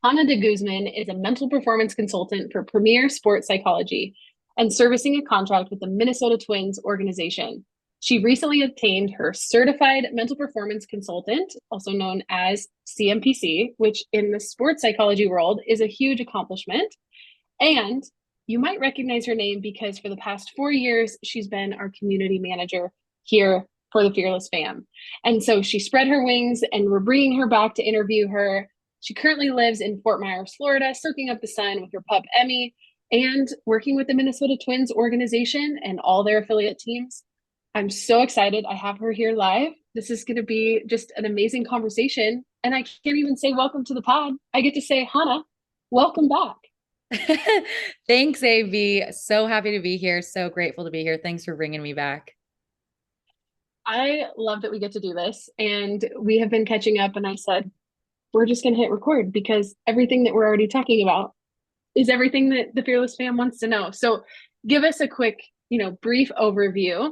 Hana DeGuzman is a mental performance consultant for Premier Sports Psychology and servicing a contract with the Minnesota Twins organization. She recently obtained her Certified Mental Performance Consultant, also known as CMPC, which in the sports psychology world is a huge accomplishment. And you might recognize her name because for the past 4 years, she's been our community manager here for the Fearless Fam. And so she spread her wings and we're bringing her back to interview her. She currently lives in Fort Myers, Florida, soaking up the sun with her pup, Emmy, and working with the Minnesota Twins organization and all their affiliate teams. I'm so excited. I have her here live. This is going to be just an amazing conversation. And I can't even say welcome to the pod. I get to say, Hana, welcome back. Thanks, AB. So happy to be here. So grateful to be here. Thanks for bringing me back. I love that we get to do this. And we have been catching up, and I said, we're just going to hit record because everything that we're already talking about is everything that the Fearless fam wants to know. So give us a quick, brief overview.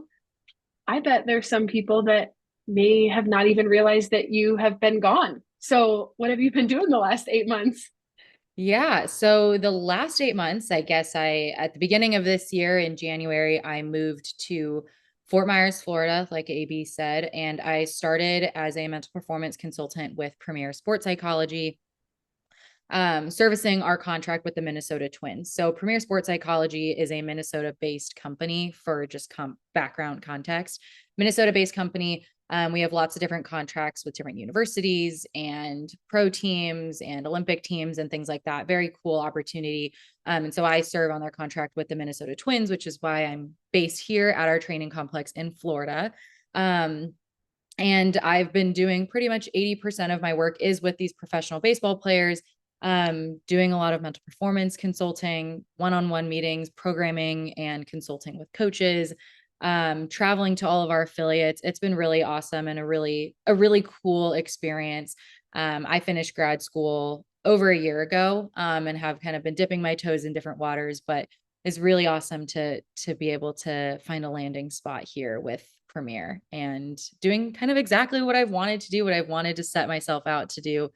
I bet there's some people that may have not even realized that you have been gone. So what have you been doing the last 8 months? Yeah. So the last 8 months, I guess at the beginning of this year in January, I moved to Fort Myers, Florida, like AB said, and I started as a mental performance consultant with Premier Sports Psychology, servicing our contract with the Minnesota Twins. So Premier Sports Psychology is a Minnesota-based company for just background context. Minnesota-based company. We have lots of different contracts with different universities and pro teams and Olympic teams and things like that. Very cool opportunity. And so I serve on their contract with the Minnesota Twins, which is why I'm based here at our training complex in Florida. And I've been doing pretty much 80% of my work is with these professional baseball players, doing a lot of mental performance consulting, one-on-one meetings, programming, and consulting with coaches, traveling to all of our affiliates. It's been really awesome and a really cool experience. I finished grad school over a year ago, and have kind of been dipping my toes in different waters, but it's really awesome to be able to find a landing spot here with Premier and doing kind of exactly what I've wanted to do, what I've wanted to set myself out to do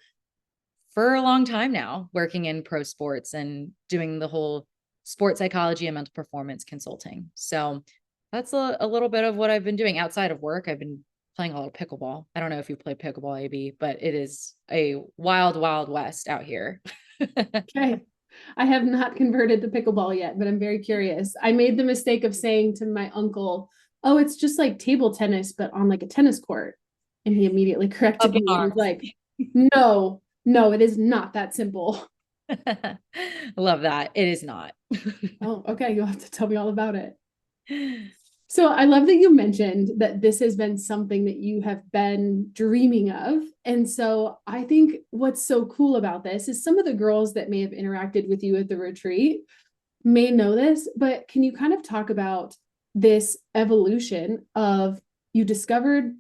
for a long time now, working in pro sports and doing the whole sports psychology and mental performance consulting. So that's a little bit of what I've been doing outside of work. I've been playing a lot of pickleball. I don't know if you play pickleball, AB, but it is a wild, wild west out here. Okay. I have not converted to pickleball yet, but I'm very curious. I made the mistake of saying to my uncle, "Oh, it's just like table tennis, but on like a tennis court." And he immediately Up corrected in me and was arms. like, "No, no, it is not that simple." Love that. It is not. Oh, okay. You'll have to tell me all about it. So I love that you mentioned that this has been something that you have been dreaming of. And so I think what's so cool about this is some of the girls that may have interacted with you at the retreat may know this, but can you kind of talk about this evolution of you discovered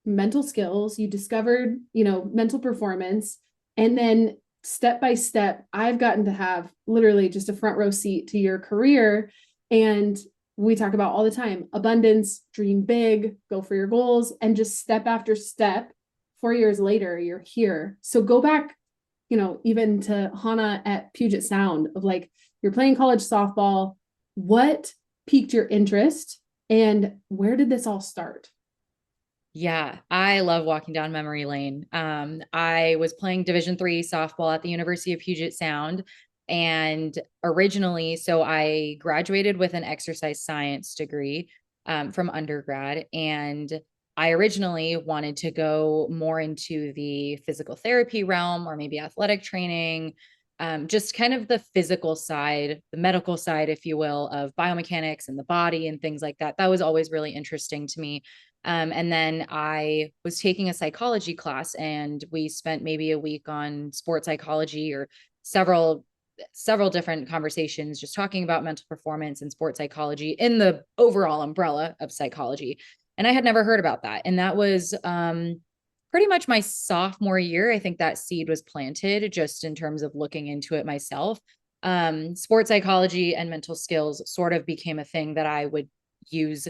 mental skills, you discovered, mental performance, and then step by step, I've gotten to have literally just a front row seat to your career. And we talk about all the time abundance, dream big, go for your goals, and just step after step. 4 years later, you're here. So go back, even to Hana at Puget Sound of like, you're playing college softball. What piqued your interest and where did this all start? Yeah, I love walking down memory lane. I was playing Division III softball at the University of Puget Sound. And originally, so I graduated with an exercise science degree, from undergrad. And I originally wanted to go more into the physical therapy realm or maybe athletic training, just kind of the physical side, the medical side, if you will, of biomechanics and the body and things like that. That was always really interesting to me. And then I was taking a psychology class and we spent maybe a week on sports psychology or several different conversations just talking about mental performance and sports psychology in the overall umbrella of psychology. And I had never heard about that. And that was pretty much my sophomore year. I think that seed was planted just in terms of looking into it myself. Sports psychology and mental skills sort of became a thing that I would use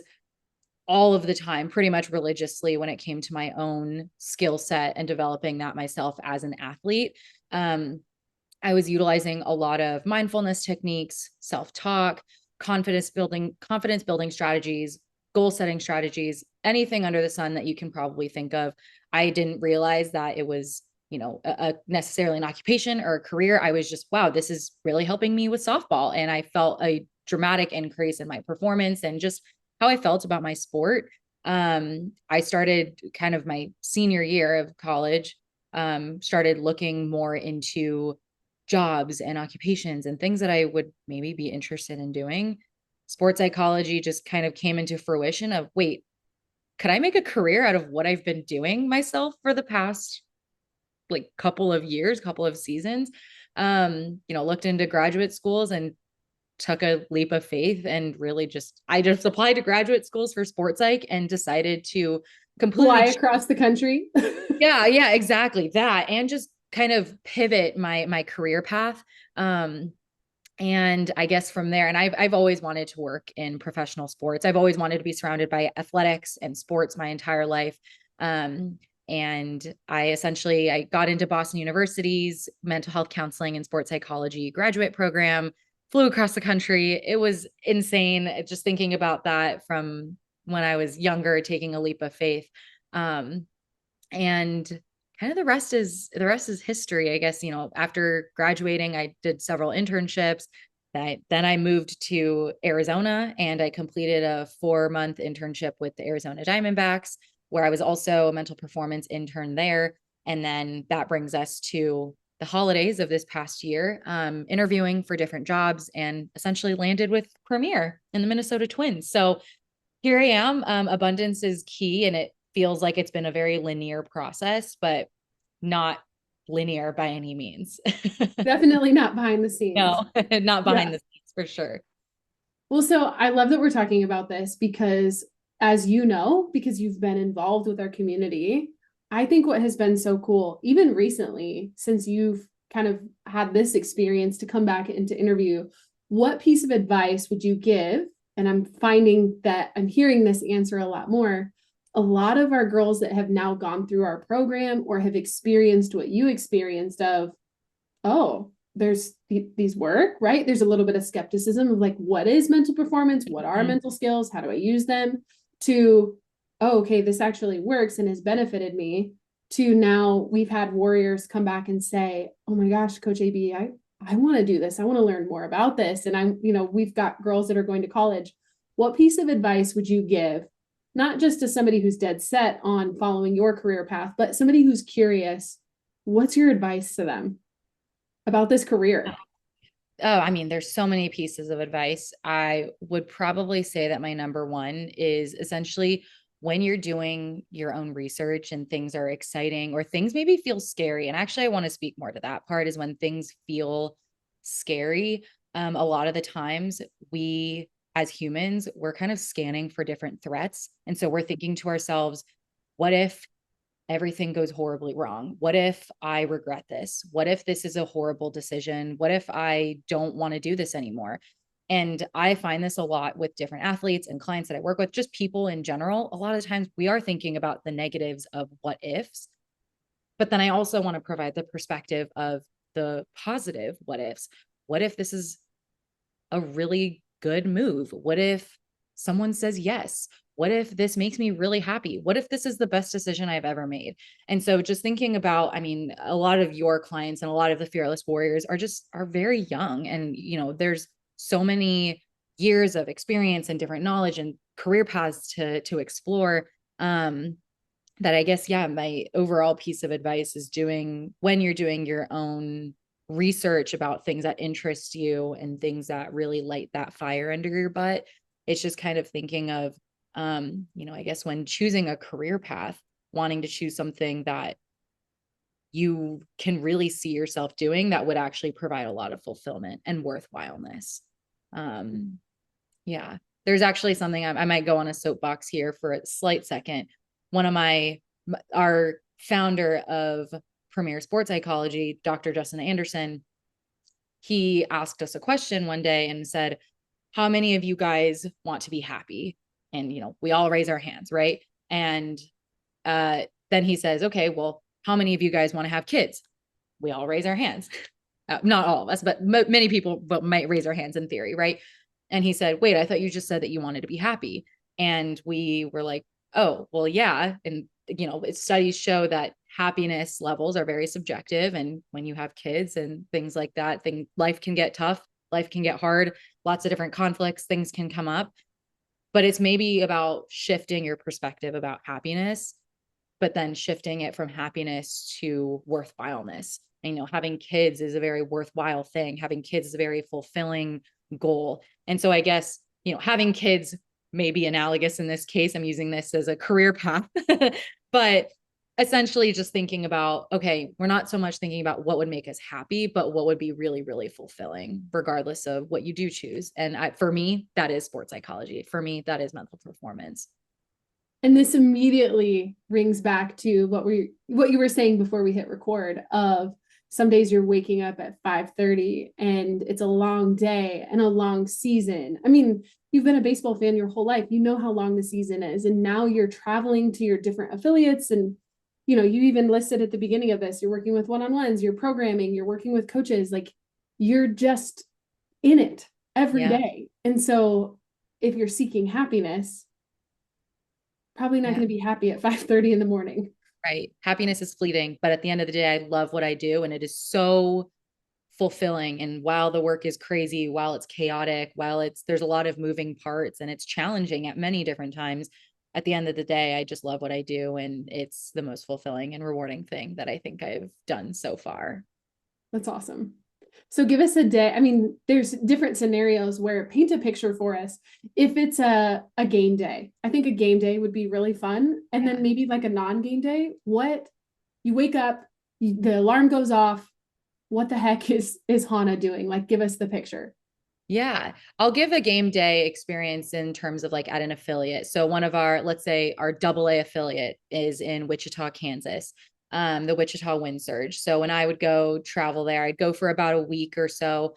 all of the time, pretty much religiously when it came to my own skill set and developing that myself as an athlete. I was utilizing a lot of mindfulness techniques, self-talk, confidence building strategies, goal setting strategies, anything under the sun that you can probably think of. I didn't realize that it was, a necessarily an occupation or a career. I was just, wow, this is really helping me with softball. And I felt a dramatic increase in my performance and just how I felt about my sport. I started kind of my senior year of college, started looking more into jobs and occupations and things that I would maybe be interested in doing. Sports psychology just kind of came into fruition of, wait, could I make a career out of what I've been doing myself for the past like couple of years, couple of seasons? Looked into graduate schools and took a leap of faith and really I just applied to graduate schools for sports psych and decided to Fly completely across the country. yeah, exactly that. And just kind of pivot my career path. And I guess from there, and I've always wanted to work in professional sports. I've always wanted to be surrounded by athletics and sports my entire life. And I got into Boston University's mental health counseling and sports psychology graduate program, flew across the country. It was insane just thinking about that from when I was younger, taking a leap of faith. And kind of the rest is history, I guess. After graduating, I did several internships. Then I moved to Arizona and I completed a 4-month internship with the Arizona Diamondbacks, where I was also a mental performance intern there. And then that brings us to the holidays of this past year, interviewing for different jobs, and essentially landed with Premier in the Minnesota Twins. So here I am. Abundance is key, and it feels like it's been a very linear process, but not linear by any means. Definitely not behind the scenes. No, not behind Yeah. the scenes for sure. Well, so I love that we're talking about this because, as you know, because you've been involved with our community, I think what has been so cool, even recently, since you've kind of had this experience to come back and to interview, what piece of advice would you give? And I'm finding that I'm hearing this answer a lot more. A lot of our girls that have now gone through our program or have experienced what you experienced of, oh, there's these work, right? There's a little bit of skepticism of like, what is mental performance? What are mental skills? How do I use them? To, oh, okay, this actually works and has benefited me. To now we've had warriors come back and say, oh my gosh, Coach AB, I want to do this. I want to learn more about this. And we've got girls that are going to college. What piece of advice would you give, not just to somebody who's dead set on following your career path, but somebody who's curious? What's your advice to them about this career? Oh, I mean, there's so many pieces of advice. I would probably say that my number one is essentially when you're doing your own research and things are exciting or things maybe feel scary. And actually, I want to speak more to that part, is when things feel scary. A lot of the times we, as humans, we're kind of scanning for different threats. And so we're thinking to ourselves, what if everything goes horribly wrong? What if I regret this? What if this is a horrible decision? What if I don't want to do this anymore? And I find this a lot with different athletes and clients that I work with, just people in general. A lot of times we are thinking about the negatives of what ifs, but then I also want to provide the perspective of the positive what ifs. What if this is a really good move? What if someone says yes? What if this makes me really happy? What if this is the best decision I've ever made? And so just thinking about, I mean, a lot of your clients and a lot of the fearless warriors are very young, and there's so many years of experience and different knowledge and career paths to explore. That I guess, yeah, my overall piece of advice is when you're doing your own research about things that interest you and things that really light that fire under your butt, it's just kind of thinking of, I guess when choosing a career path, wanting to choose something that you can really see yourself doing that would actually provide a lot of fulfillment and worthwhileness. Yeah, there's actually something I might go on a soapbox here for a slight second. One of our founder of Premier Sports Psychology, Dr. Justin Anderson, he asked us a question one day and said, how many of you guys want to be happy? And, we all raise our hands, right? And then he says, okay, well, how many of you guys want to have kids? We all raise our hands. not all of us, but many people but might raise their hands in theory, right? And he said, wait, I thought you just said that you wanted to be happy. And we were like, oh, well, yeah. And, studies show that happiness levels are very subjective. And when you have kids and things like that, life can get tough, life can get hard, lots of different conflicts, things can come up. But it's maybe about shifting your perspective about happiness, but then shifting it from happiness to worthwhileness. And, having kids is a very worthwhile thing. Having kids is a very fulfilling goal. And so I guess, having kids may be analogous in this case. I'm using this as a career path, but essentially just thinking about, okay, we're not so much thinking about what would make us happy, but what would be really, really fulfilling, regardless of what you do choose. And for me, that is sports psychology. For me, that is mental performance. And this immediately rings back to what you were saying before we hit record of some days you're waking up at 5:30 and it's a long day and a long season. I mean, you've been a baseball fan your whole life. You know how long the season is. And now you're traveling to your different affiliates. And, you even listed at the beginning of this, you're working with one-on-ones, you're programming, you're working with coaches. Like, you're just in it every day. And so if you're seeking happiness, probably not going to be happy at 5:30 in the morning. Right. Happiness is fleeting, but at the end of the day, I love what I do. And it is so fulfilling. And while the work is crazy, while it's chaotic, there's a lot of moving parts and it's challenging at many different times, at the end of the day, I just love what I do. And it's the most fulfilling and rewarding thing that I think I've done so far. That's awesome. So give us a day. I mean, there's different scenarios where paint a picture for us. If it's a game day, I think a game day would be really fun. And then maybe like a non-game day, you wake up, the alarm goes off. What the heck is Hana doing? Like, give us the picture. Yeah, I'll give a game day experience in terms of like at an affiliate. So one of let's say our AA affiliate is in Wichita, Kansas. The Wichita Wind Surge. So when I would go travel there, I'd go for about a week or so,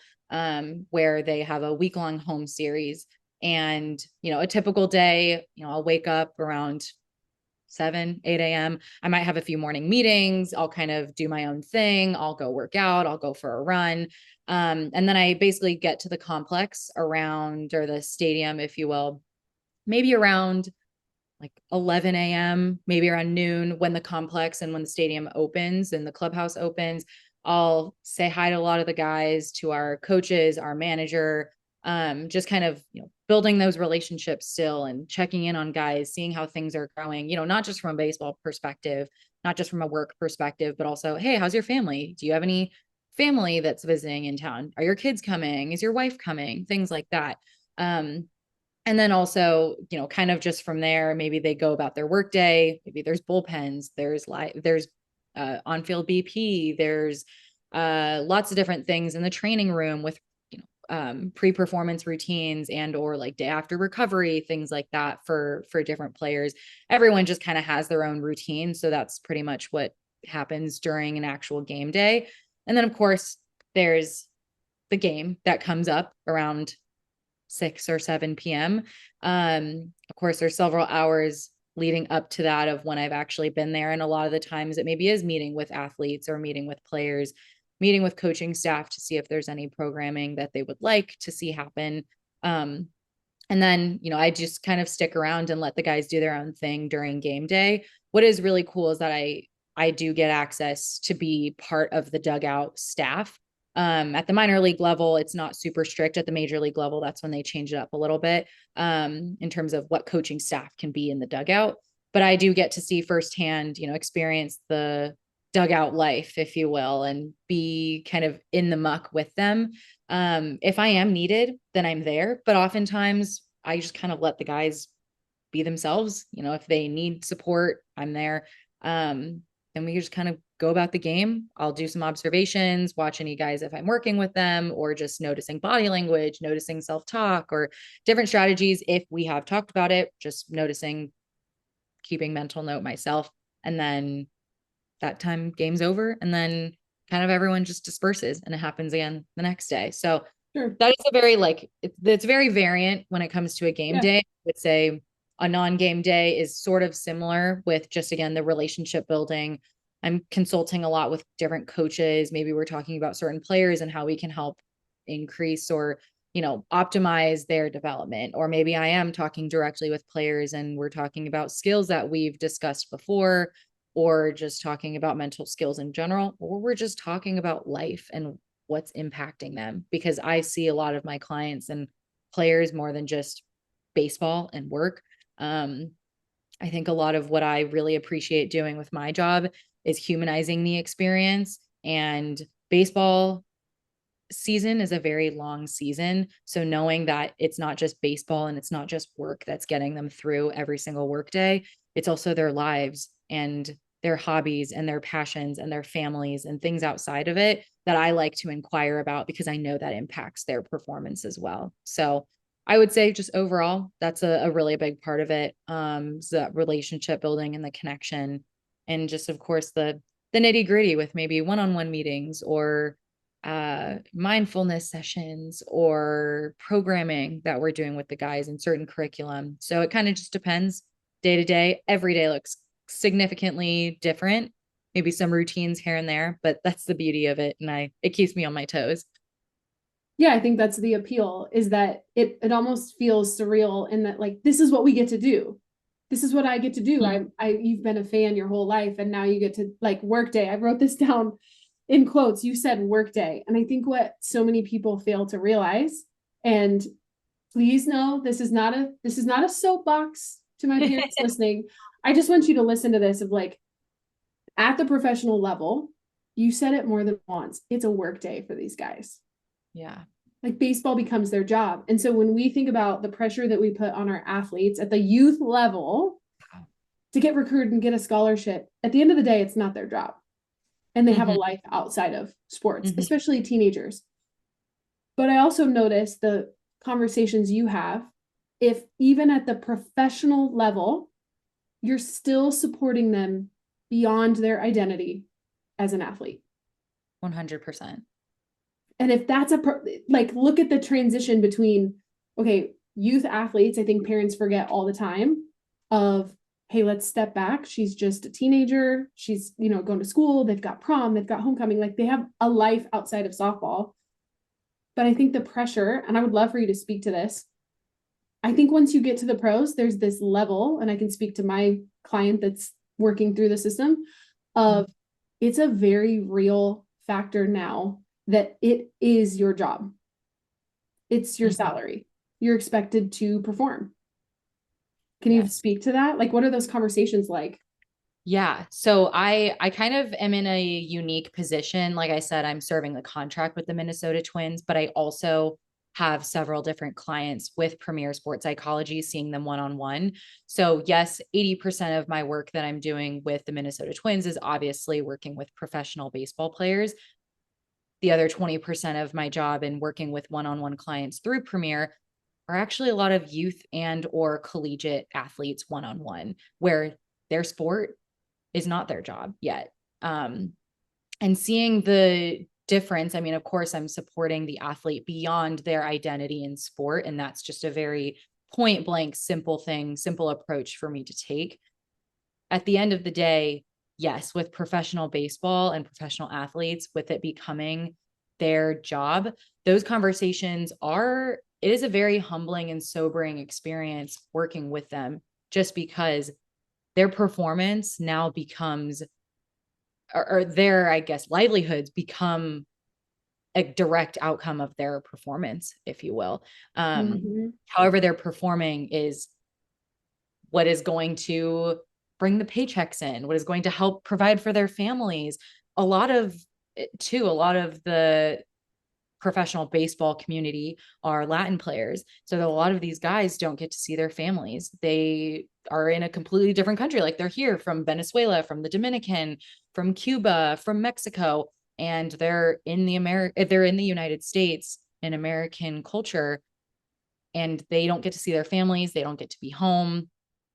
where they have a week-long home series. And, a typical day, I'll wake up around 7, 8 a.m. I might have a few morning meetings. I'll kind of do my own thing. I'll go work out. I'll go for a run. And then I basically get to the complex around, or the stadium, if you will, maybe around like 11 a.m., maybe around noon, when the complex and when the stadium opens and the clubhouse opens. I'll say hi to a lot of the guys, to our coaches, our manager, just kind of, building those relationships still and checking in on guys, seeing how things are going, not just from a baseball perspective, not just from a work perspective, but also, hey, how's your family? Do you have any family that's visiting in town? Are your kids coming? Is your wife coming? Things like that. And then also, kind of just from there, maybe they go about their workday. Maybe there's bullpens, there's on-field BP, there's lots of different things in the training room with, pre-performance routines or like day after recovery, things like that for different players. Everyone just kind of has their own routine. So that's pretty much what happens during an actual game day. And then of course there's the game that comes up around 6 or 7 p.m. Of course, there's several hours leading up to that of when I've actually been there. And a lot of the times it maybe is meeting with athletes or meeting with players, meeting with coaching staff to see if there's any programming that they would like to see happen. And then, I just kind of stick around and let the guys do their own thing during game day. What is really cool is that I do get access to be part of the dugout staff. At the minor league level, it's not super strict. At the major league level, that's when they change it up a little bit, in terms of what coaching staff can be in the dugout. But I do get to see firsthand, experience the dugout life, if you will, and be kind of in the muck with them. If I am needed, then I'm there. But oftentimes I just kind of let the guys be themselves. If they need support, I'm there. And we just kind of go about the game. I'll do some observations, watch any guys if I'm working with them, or just noticing body language, noticing self-talk, or different strategies. If we have talked about it, just noticing, keeping mental note myself. And then that time game's over. And then kind of everyone just disperses and it happens again the next day. So Sure. That is a very it's very variant when it comes to a game day. I would say a non-game day is sort of similar with just, again, the relationship building, I'm consulting a lot with different coaches. Maybe we're talking about certain players and how we can help increase or, optimize their development. Or maybe I am talking directly with players and we're talking about skills that we've discussed before, or just talking about mental skills in general, or we're just talking about life and what's impacting them. Because I see a lot of my clients and players more than just baseball and work. I think a lot of what I really appreciate doing with my job is humanizing the experience. And baseball season is a very long season. So knowing that it's not just baseball and it's not just work that's getting them through every single workday, it's also their lives and their hobbies and their passions and their families and things outside of it that I like to inquire about, because I know that impacts their performance as well. So I would say just overall, that's a really big part of it. So that relationship building and the connection, and just, of course, the nitty gritty with maybe one-on-one meetings or mindfulness sessions or programming that we're doing with the guys in certain curriculum. So it kind of just depends day to day. Every day looks significantly different, maybe some routines here and there, but that's the beauty of it. And it keeps me on my toes. Yeah, I think that's the appeal, is that it almost feels surreal in that, like, this is what we get to do. This is what I get to do. You've been a fan your whole life, and now you get to, like, work day. I wrote this down in quotes. You said work day. And I think what so many people fail to realize, and please know this is not a soapbox to my parents listening. I just want you to listen to this, of like, at the professional level, you said it more than once. It's a work day for these guys. Yeah. Like, baseball becomes their job. And so when we think about the pressure that we put on our athletes at the youth level to get recruited and get a scholarship, at the end of the day, it's not their job. And they have a life outside of sports, especially teenagers. But I also notice the conversations you have, if even at the professional level, you're still supporting them beyond their identity as an athlete. 100%. And if that's like, look at the transition between, okay, youth athletes, I think parents forget all the time of, hey, let's step back. She's just a teenager. She's, going to school. They've got prom, they've got homecoming. Like, they have a life outside of softball. But I think the pressure, and I would love for you to speak to this, I think once you get to the pros, there's this level, and I can speak to my client that's working through the system of, it's a very real factor now that it is your job. It's your salary. You're expected to perform. Can you speak to that? Like, what are those conversations like? Yeah. So I kind of am in a unique position. Like I said, I'm serving the contract with the Minnesota Twins, but I also have several different clients with Premier Sports Psychology, seeing them one-on-one. So yes, 80% of my work that I'm doing with the Minnesota Twins is obviously working with professional baseball players. The other 20% of my job in working with one-on-one clients through Premier are actually a lot of youth and or collegiate athletes one-on-one, where their sport is not their job yet. And seeing the difference, I mean, of course, I'm supporting the athlete beyond their identity in sport. And that's just a very point blank, simple thing, simple approach for me to take. At the end of the day, yes, with professional baseball and professional athletes, with it becoming their job, those conversations it is a very humbling and sobering experience working with them, just because their performance now becomes, or their, I guess, livelihoods become a direct outcome of their performance, if you will. However they're performing is what is going to bring the paychecks in, what is going to help provide for their families. A lot of the professional baseball community are Latin players. So a lot of these guys don't get to see their families. They are in a completely different country. Like, they're here from Venezuela, from the Dominican, from Cuba, from Mexico, and they're in the United States in American culture, and they don't get to see their families. They don't get to be home.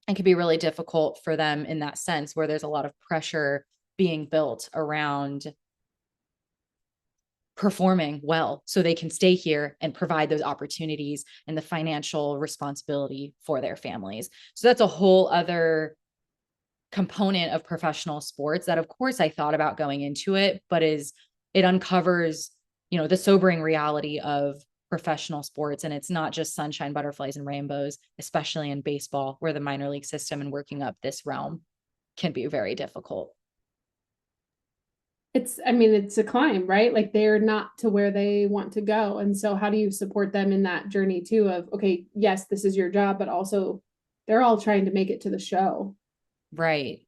It can be really difficult for them in that sense, where there's a lot of pressure being built around performing well so they can stay here and provide those opportunities and the financial responsibility for their families. So that's a whole other component of professional sports that of course I thought about going into it, but it uncovers, the sobering reality of professional sports. And it's not just sunshine, butterflies, and rainbows, especially in baseball, where the minor league system and working up this realm can be very difficult. It's a climb, right? Like they're not to where they want to go. And so how do you support them in that journey too of, okay, yes, this is your job, but also they're all trying to make it to the show. Right.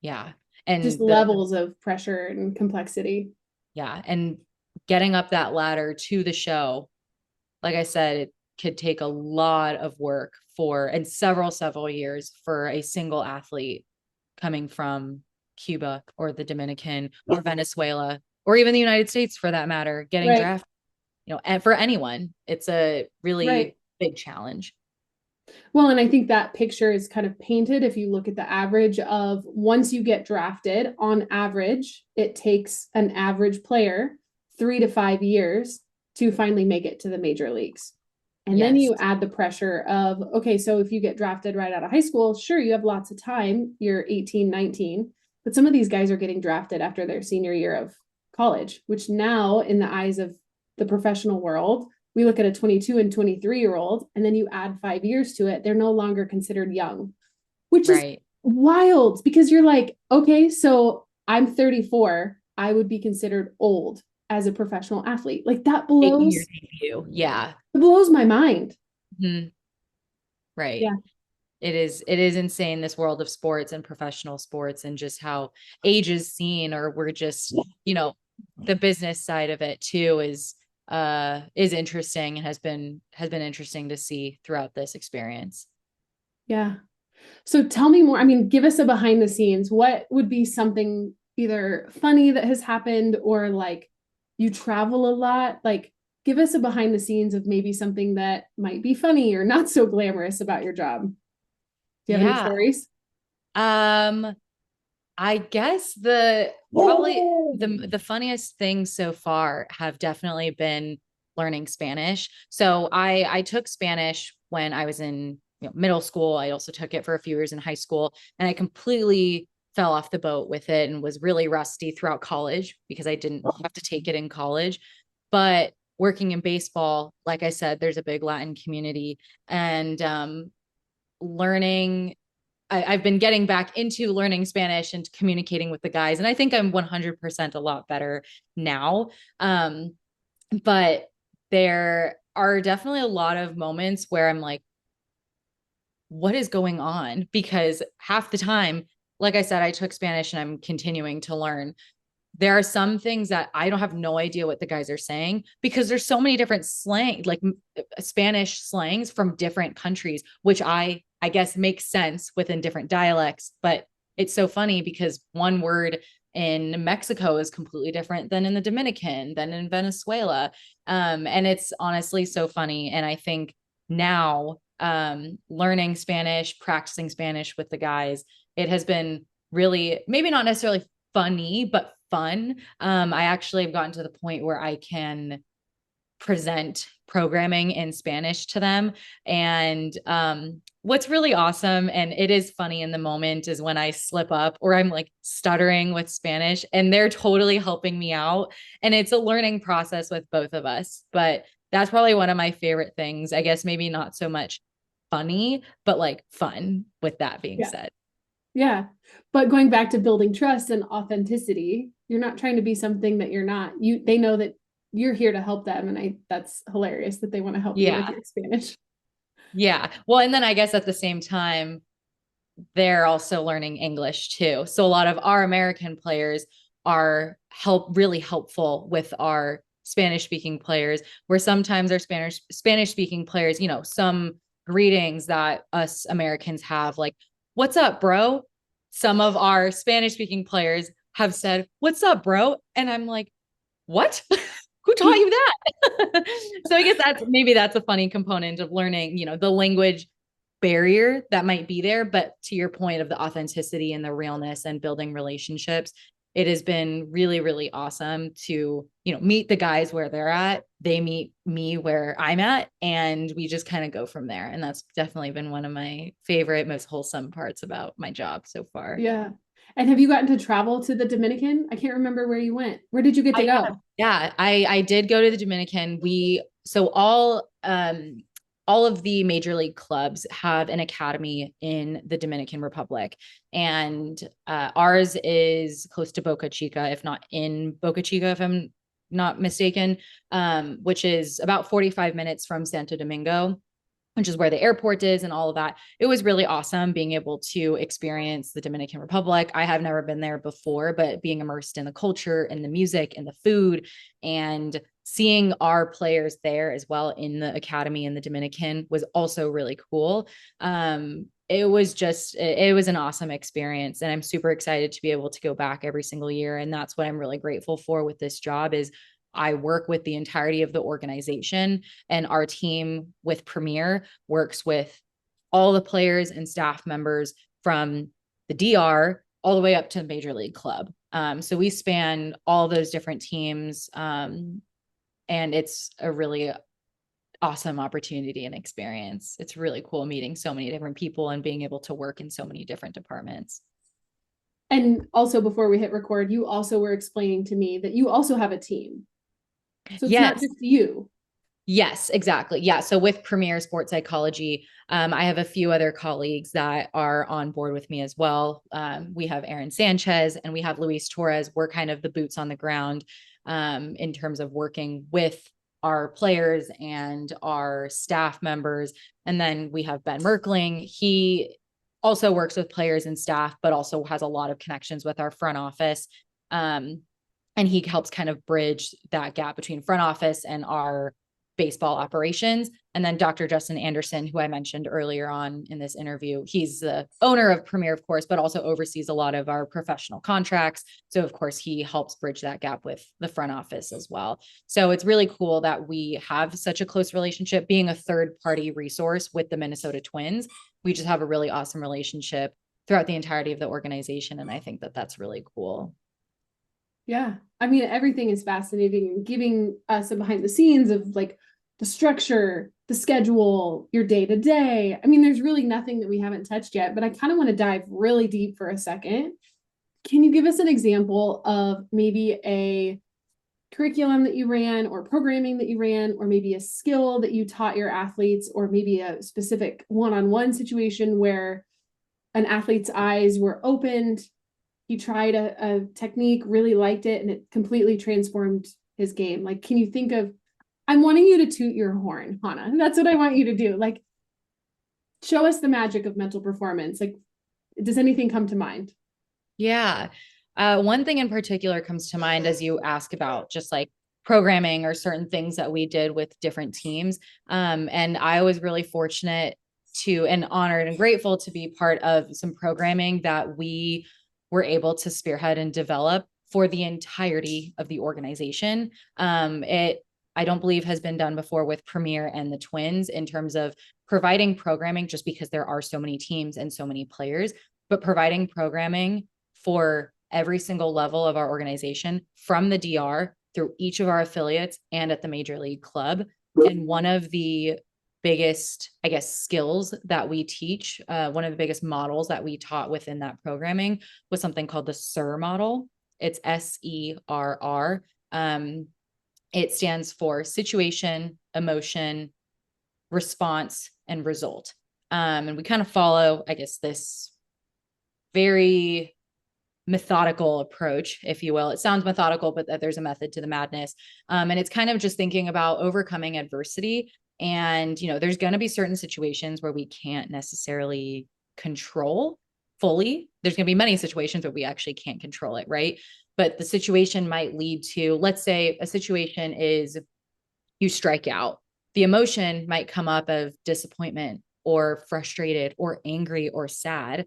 Yeah. Just And levels of pressure and complexity. yeah. And getting up that ladder to the show, like I said, it could take a lot of work and several years for a single athlete coming from Cuba or the Dominican or Venezuela, or even the United States for that matter, getting Right. drafted, and for anyone, it's a really Right. big challenge. Well, and I think that picture is kind of painted if you look at the average of once you get drafted, on average, it takes an average player 3 to 5 years to finally make it to the major leagues. And then Yes. you add the pressure of, okay, so if you get drafted right out of high school, sure, you have lots of time. You're 18, 19, but some of these guys are getting drafted after their senior year of college, which now, in the eyes of the professional world, we look at a 22 and 23-year-old, and then you add 5 years to it, they're no longer considered young, which is Right. wild because you're like, okay, so I'm 34, I would be considered old as a professional athlete. Like that Making your blows debut. Yeah. it blows my mind. Mhm. Right. Yeah. It is insane, this world of sports and professional sports, and just how age is seen, or we're just, the business side of it too is interesting, and has been interesting to see throughout this experience. Yeah. So tell me more. I mean, give us a behind the scenes. What would be something either funny that has happened or like you travel a lot? Like, give us a behind the scenes of maybe something that might be funny or not so glamorous about your job. Do you have any Yeah. stories? I guess the funniest things so far have definitely been learning Spanish. So I took Spanish when I was in, middle school. I also took it for a few years in high school, and I completely fell off the boat with it and was really rusty throughout college because I didn't have to take it in college. But working in baseball, like I said, there's a big Latin community, and learning I've been getting back into learning Spanish and communicating with the guys. And I think I'm 100% a lot better now. But there are definitely a lot of moments where I'm like, what is going on? Because half the time, like I said, I took Spanish and I'm continuing to learn. There are some things that I don't have no idea what the guys are saying because there's so many different slang, like Spanish slangs from different countries, which I guess makes sense within different dialects. But it's so funny because one word in Mexico is completely different than in the Dominican, than in Venezuela. And it's honestly so funny. And I think now, learning Spanish, practicing Spanish with the guys, it has been really, maybe not necessarily funny, but fun. I actually have gotten to the point where I can present programming in Spanish to them. And what's really awesome, and it is funny in the moment, is when I slip up or I'm like stuttering with Spanish and they're totally helping me out. And it's a learning process with both of us. But that's probably one of my favorite things. I guess maybe not so much funny, but like fun, with that being Yeah. said. Yeah. But going back to building trust and authenticity, you're not trying to be something that you're not. They know that you're here to help them. And that's hilarious that they want to help you with Yeah. your Spanish. Yeah. Well, and then I guess at the same time, they're also learning English too. So a lot of our American players are really helpful with our Spanish speaking players, where sometimes our Spanish speaking players, some greetings that us Americans have, like, what's up, bro? Some of our Spanish speaking players have said, what's up, bro? And I'm like, what? Who taught you that? So I guess that's a funny component of learning, the language barrier that might be there. But to your point of the authenticity and the realness and building relationships, it has been really, really awesome to, meet the guys where they're at, they meet me where I'm at, and we just kind of go from there. And that's definitely been one of my favorite, most wholesome parts about my job so far. Yeah. And have you gotten to travel to the Dominican? I can't remember where you went. Where did you get to go? Yeah, I did go to the Dominican. So all of the major league clubs have an academy in the Dominican Republic, and ours is close to Boca Chica, if not in Boca Chica, if I'm not mistaken, which is about 45 minutes from Santo Domingo, which is where the airport is and all of that. It was really awesome being able to experience the Dominican Republic. I have never been there before, but being immersed in the culture and the music and the food, and seeing our players there as well in the academy in the Dominican was also really cool. It was an awesome experience, and I'm super excited to be able to go back every single year. And that's what I'm really grateful for with this job is I work with the entirety of the organization, and our team with Premier works with all the players and staff members from the DR all the way up to the major league club. So we span all those different teams, and it's a really awesome opportunity and experience. It's really cool meeting so many different people and being able to work in so many different departments. And also, before we hit record, you also were explaining to me that you also have a team. So it's not Yes. just you. Yes, exactly. Yeah. So with Premier Sports Psychology, I have a few other colleagues that are on board with me as well. We have Aaron Sanchez and we have Luis Torres. We're kind of the boots on the ground in terms of working with our players and our staff members. And then we have Ben Merkling. He also works with players and staff, but also has a lot of connections with our front office. And he helps kind of bridge that gap between front office and our baseball operations. And then Dr. Justin Anderson, who I mentioned earlier on in this interview, he's the owner of Premier, of course, but also oversees a lot of our professional contracts. So of course, he helps bridge that gap with the front office as well. So it's really cool that we have such a close relationship, being a third party resource with the Minnesota Twins. We just have a really awesome relationship throughout the entirety of the organization. And I think that that's really cool. Yeah. I mean, everything is fascinating and giving us a behind the scenes of like the structure, the schedule, your day to day. I mean, there's really nothing that we haven't touched yet, but I kind of want to dive really deep for a second. Can you give us an example of maybe a curriculum that you ran or programming that you ran, or maybe a skill that you taught your athletes, or maybe a specific one-on-one situation where an athlete's eyes were opened, he tried a technique, really liked it, and it completely transformed his game? Like, can you think of, I'm wanting you to toot your horn, Hana. That's what I want you to do. Like, show us the magic of mental performance. Like, does anything come to mind? Yeah. One thing in particular comes to mind as you ask about just like programming or certain things that we did with different teams. And I was really fortunate to and honored and grateful to be part of some programming that we were able to spearhead and develop for the entirety of the organization. I don't believe has been done before with Premier and the Twins in terms of providing programming, just because there are so many teams and so many players, but providing programming for every single level of our organization, from the DR through each of our affiliates and at the major league club. And one of the biggest, I guess, skills that we teach, one of the biggest models that we taught within that programming was something called the SERR model. It's SERR. It stands for situation, emotion, response, and result. And we kind of follow, I guess, this very methodical approach, if you will. It sounds methodical, but that there's a method to the madness. And it's kind of just thinking about overcoming adversity. And, there's going to be certain situations where we can't necessarily control fully. There's going to be many situations where we actually can't control it, right? But the situation might lead to, let's say a situation is you strike out. The emotion might come up of disappointment or frustrated or angry or sad.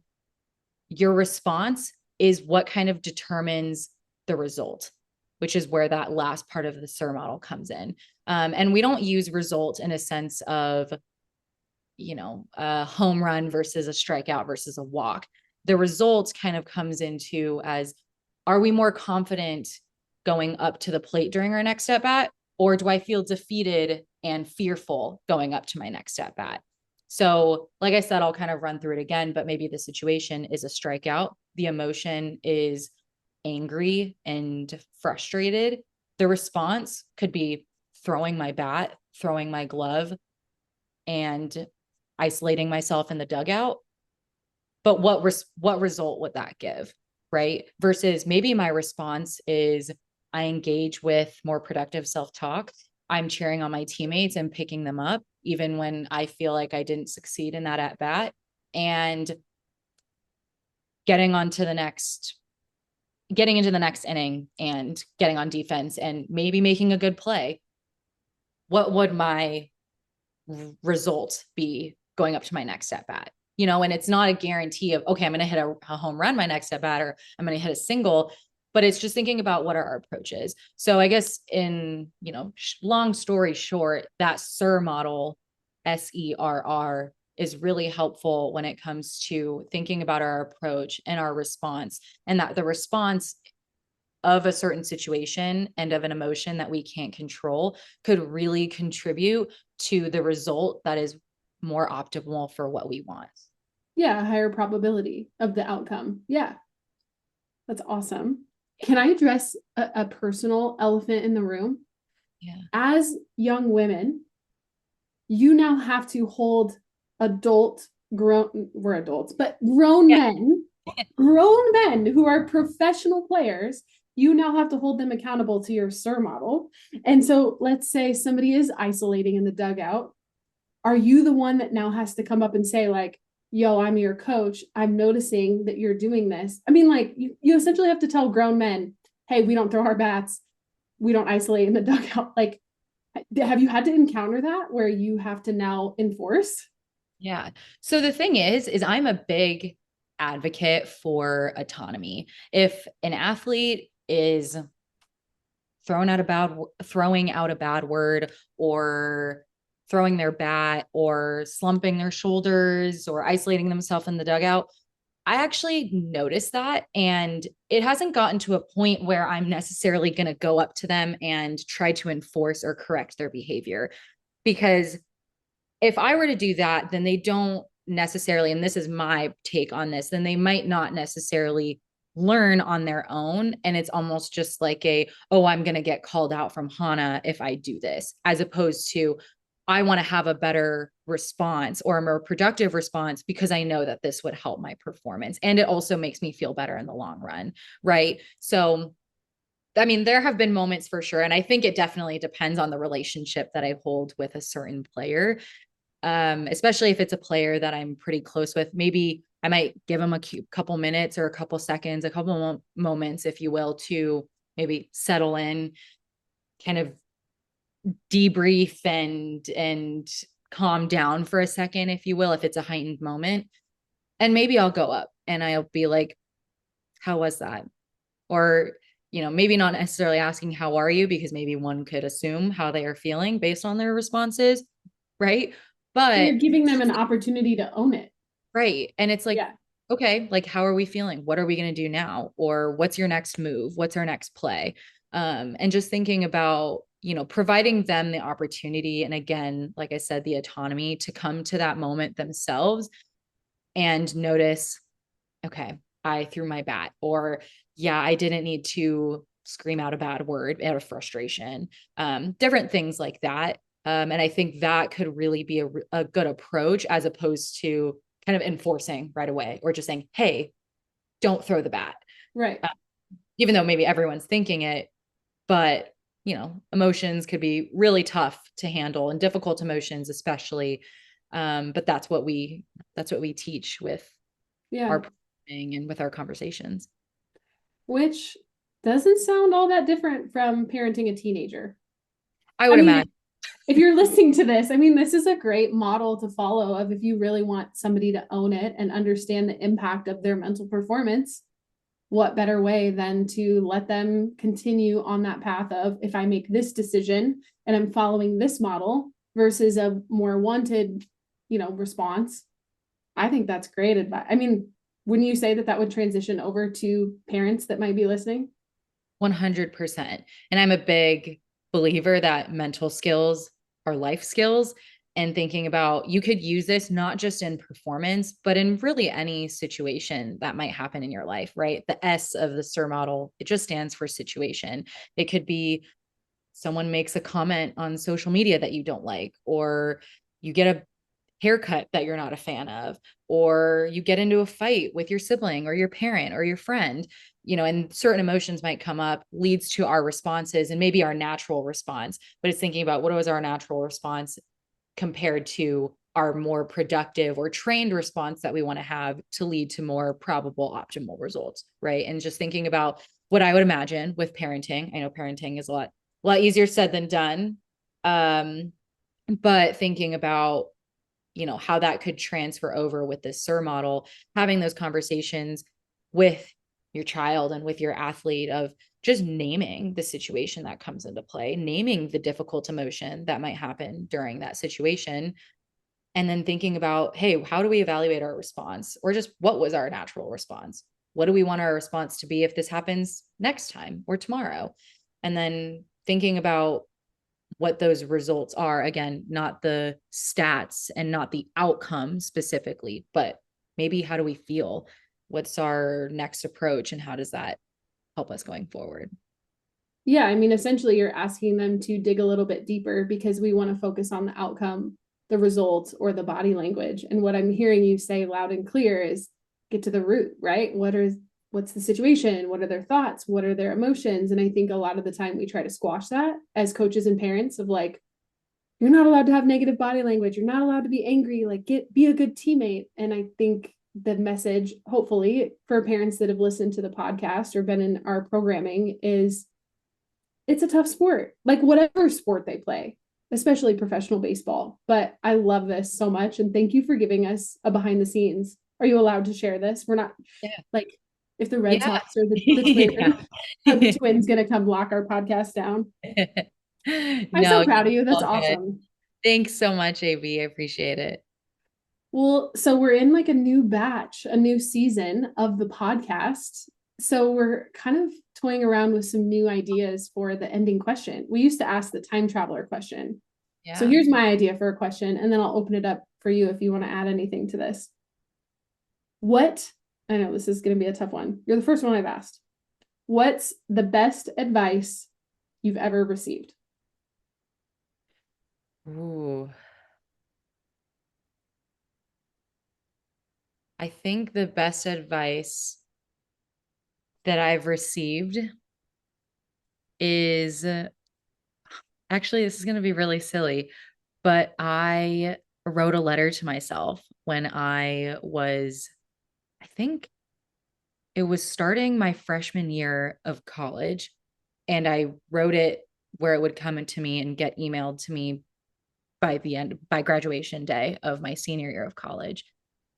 Your response is what kind of determines the result, which is where that last part of the SERR model comes in. And we don't use result in a sense of, a home run versus a strikeout versus a walk. The result kind of comes into as, are we more confident going up to the plate during our next at bat? Or do I feel defeated and fearful going up to my next at bat? So, like I said, I'll kind of run through it again, but maybe the situation is a strikeout. The emotion is angry and frustrated. The response could be throwing my bat, throwing my glove, and isolating myself in the dugout. But what result would that give? Right? Versus maybe my response is I engage with more productive self-talk. I'm cheering on my teammates and picking them up, even when I feel like I didn't succeed in that at bat, and getting into the next inning and getting on defense and maybe making a good play. What would my result be going up to my next at bat? And it's not a guarantee of, okay, I'm going to hit a home run my next at bat, or I'm going to hit a single, but it's just thinking about what are our approaches. So I guess in, long story short, that SERR model, SERR, is really helpful when it comes to thinking about our approach and our response, and that the response of a certain situation and of an emotion that we can't control could really contribute to the result that is more optimal for what we want. Yeah, a higher probability of the outcome. Yeah, that's awesome. Can I address a personal elephant in the room? Yeah. As young women, you now have to hold we're adults, but grown men who are professional players. You now have to hold them accountable to your SERR model. And so let's say somebody is isolating in the dugout. Are you the one that now has to come up and say, like, yo, I'm your coach, I'm noticing that you're doing this? I mean, like, you essentially have to tell grown men, hey, we don't throw our bats, we don't isolate in the dugout. Like, have you had to encounter that where you have to now enforce? Yeah. So the thing is I'm a big advocate for autonomy. If an athlete is throwing out a bad word, or throwing their bat, or slumping their shoulders, or isolating themselves in the dugout, I actually noticed that. And it hasn't gotten to a point where I'm necessarily going to go up to them and try to enforce or correct their behavior. Because if I were to do that, then they don't necessarily, and this is my take on this, then they might not necessarily learn on their own. And it's almost just like I'm going to get called out from Hana if I do this, as opposed to, I want to have a better response or a more productive response because I know that this would help my performance. And it also makes me feel better in the long run. Right. So, I mean, there have been moments for sure. And I think it definitely depends on the relationship that I hold with a certain player. Especially if it's a player that I'm pretty close with. Maybe I might give them a couple minutes or a couple seconds, a couple moments, if you will, to maybe settle in, kind of debrief and calm down for a second, if you will, if it's a heightened moment. And maybe I'll go up and I'll be like, how was that? Or, maybe not necessarily asking, how are you? Because maybe one could assume how they are feeling based on their responses. Right. But you're giving them an opportunity to own it. Right. And it's like, okay, like, how are we feeling? What are we going to do now? Or what's your next move? What's our next play? And just thinking about, providing them the opportunity. And again, like I said, the autonomy to come to that moment themselves and notice, okay, I threw my bat, or yeah, I didn't need to scream out a bad word out of frustration. Different things like that. And I think that could really be a good approach, as opposed to kind of enforcing right away, or just saying, hey, don't throw the bat. Right. Even though maybe everyone's thinking it, but emotions could be really tough to handle, and difficult emotions, especially. But that's what we teach with our programming and with our conversations. Which doesn't sound all that different from parenting a teenager. I would imagine. If you're listening to this, I mean, this is a great model to follow of if you really want somebody to own it and understand the impact of their mental performance. What better way than to let them continue on that path of, if I make this decision and I'm following this model versus a more wanted, response. I think that's great advice. I mean, wouldn't you say that would transition over to parents that might be listening? 100%. And I'm a big believer that mental skills are life skills, and thinking about you could use this not just in performance, but in really any situation that might happen in your life, right? The S of the SERR model, it just stands for situation. It could be someone makes a comment on social media that you don't like, or you get a haircut that you're not a fan of, or you get into a fight with your sibling or your parent or your friend, and certain emotions might come up, leads to our responses and maybe our natural response. But it's thinking about what was our natural response compared to our more productive or trained response that we want to have to lead to more probable optimal results, right? And just thinking about what I would imagine with parenting. I know parenting is a lot easier said than done. But thinking about, how that could transfer over with this SERR model, having those conversations with your child and with your athlete of just naming the situation that comes into play, naming the difficult emotion that might happen during that situation, and then thinking about, hey, how do we evaluate our response? Or just what was our natural response? What do we want our response to be if this happens next time or tomorrow? And then thinking about what those results are. Again, not the stats and not the outcome specifically, but maybe how do we feel? What's our next approach, and how does that help us going forward? Yeah, I mean, essentially, you're asking them to dig a little bit deeper because we want to focus on the outcome, the results, or the body language. And what I'm hearing you say loud and clear is get to the root, right? What's the situation? What are their thoughts? What are their emotions? And I think a lot of the time we try to squash that as coaches and parents of like, you're not allowed to have negative body language. You're not allowed to be angry. Like be a good teammate. And I think the message, hopefully, for parents that have listened to the podcast or been in our programming is it's a tough sport, like whatever sport they play, especially professional baseball. But I love this so much. And thank you for giving us a behind the scenes. Are you allowed to share this? We're not like if the Red Yeah. Sox or the Twins, are the Twins going to come block our podcast down? I'm No, so proud of you. That's all good. awesome. Thanks so much, AB. I appreciate it. Well, so we're in like a new batch, a new season of the podcast. So we're kind of toying around with some new ideas for the ending question. We used to ask the time traveler question. So Yeah. here's my idea for a question, and then I'll open it up for you if you want to add anything to this. I know this is going to be a tough one. You're the first one I've asked. What's the best advice you've ever received? Ooh. I think the best advice that I've received is actually, this is going to be really silly, but I wrote a letter to myself when I think it was starting my freshman year of college. And I wrote it where it would come into me and get emailed to me by graduation day of my senior year of college.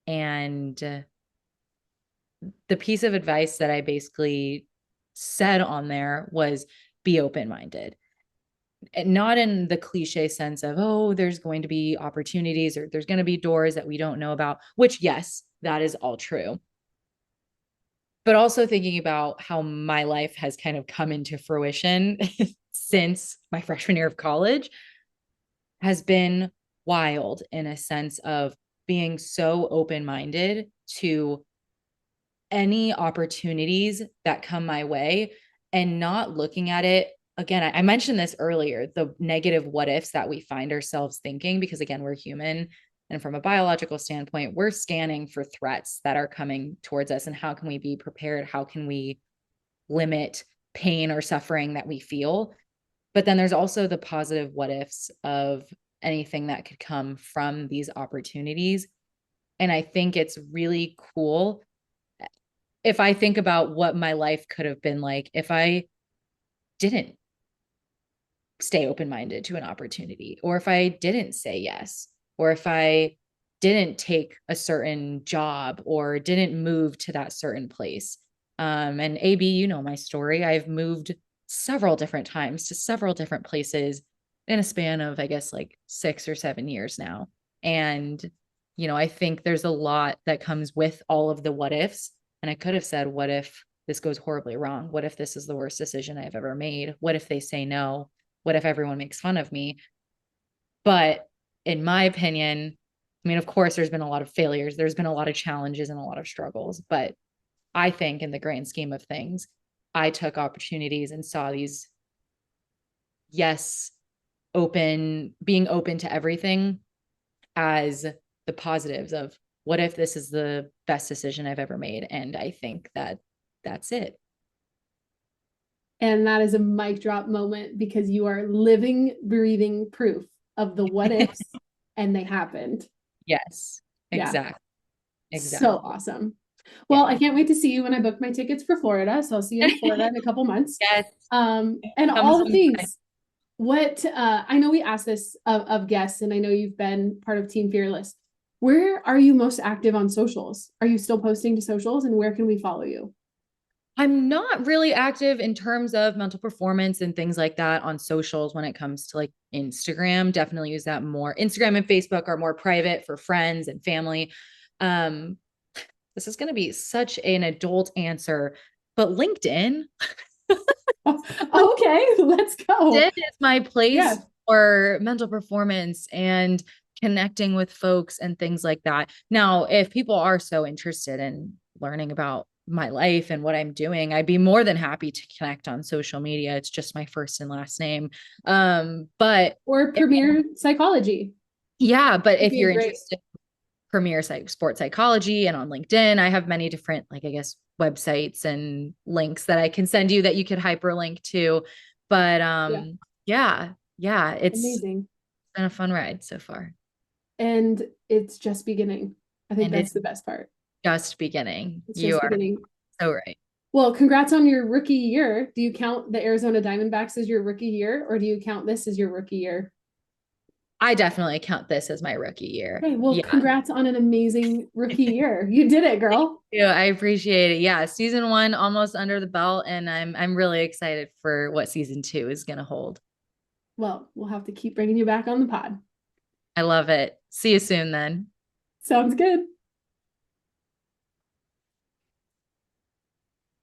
And the piece of advice that I basically said on there was be open-minded. And not in the cliche sense of, oh, there's going to be opportunities or there's going to be doors that we don't know about, which, yes, that is all true. But also thinking about how my life has kind of come into fruition since my freshman year of college has been wild in a sense of being so open-minded to any opportunities that come my way and not looking at it. Again, I mentioned this earlier, the negative what ifs that we find ourselves thinking, because again, we're human. And from a biological standpoint, we're scanning for threats that are coming towards us. And how can we be prepared? How can we limit pain or suffering that we feel? But then there's also the positive what ifs of anything that could come from these opportunities. And I think it's really cool if I think about what my life could have been like if I didn't stay open-minded to an opportunity, or if I didn't say yes, or if I didn't take a certain job or didn't move to that certain place. And AB, you know my story. I've moved several different times to several different places in a span of, I guess, like 6 or 7 years now. And, I think there's a lot that comes with all of the what ifs. And I could have said, what if this goes horribly wrong? What if this is the worst decision I've ever made? What if they say no? what if everyone makes fun of me? But in my opinion, I mean, of course, there's been a lot of failures, there's been a lot of challenges and a lot of struggles, but I think in the grand scheme of things, I took opportunities and saw these, yes, being open to everything as the positives of what if this is the best decision I've ever made? And I think that that's it. And that is a mic drop moment because you are living, breathing proof of the what ifs and they happened. Yes, Yeah. exactly. So awesome. Well, I can't wait to see you when I book my tickets for Florida. So I'll see you in Florida in a couple months. Yes. And all the things. What I know we asked this of guests, and I know you've been part of Team Fearless. Where are you most active on socials? Are you still posting to socials, and where can we follow you? I'm not really active in terms of mental performance and things like that on socials when it comes to like Instagram. Definitely use that more. Instagram and Facebook are more private for friends and family. Um, this is going to be such an adult answer, but LinkedIn. Okay, let's go. LinkedIn is my place Yeah. for mental performance and connecting with folks and things like that. Now, if people are so interested in learning about my life and what I'm doing, I'd be more than happy to connect on social media. It's just my first and last name. But or Premier Psychology. yeah, but It'd if be a you're great interested in Premier Sports Psychology and on LinkedIn, I have many different, like, I guess, websites and links that I can send you that you could hyperlink to. But yeah, it's amazing. been a fun ride so far. And it's just beginning. I think And that's it's the best part. just beginning. It's You just are beginning. so right. Well, congrats on your rookie year. Do you count the Arizona Diamondbacks as your rookie year, or do you count this as your rookie year? I definitely count this as my rookie year. Okay, well, Yeah. congrats on an amazing rookie year. You did it, girl. Yeah, I appreciate it. Yeah, season 1 almost under the belt, and I'm really excited for what season 2 is going to hold. Well, we'll have to keep bringing you back on the pod. I love it. See you soon then. Sounds good.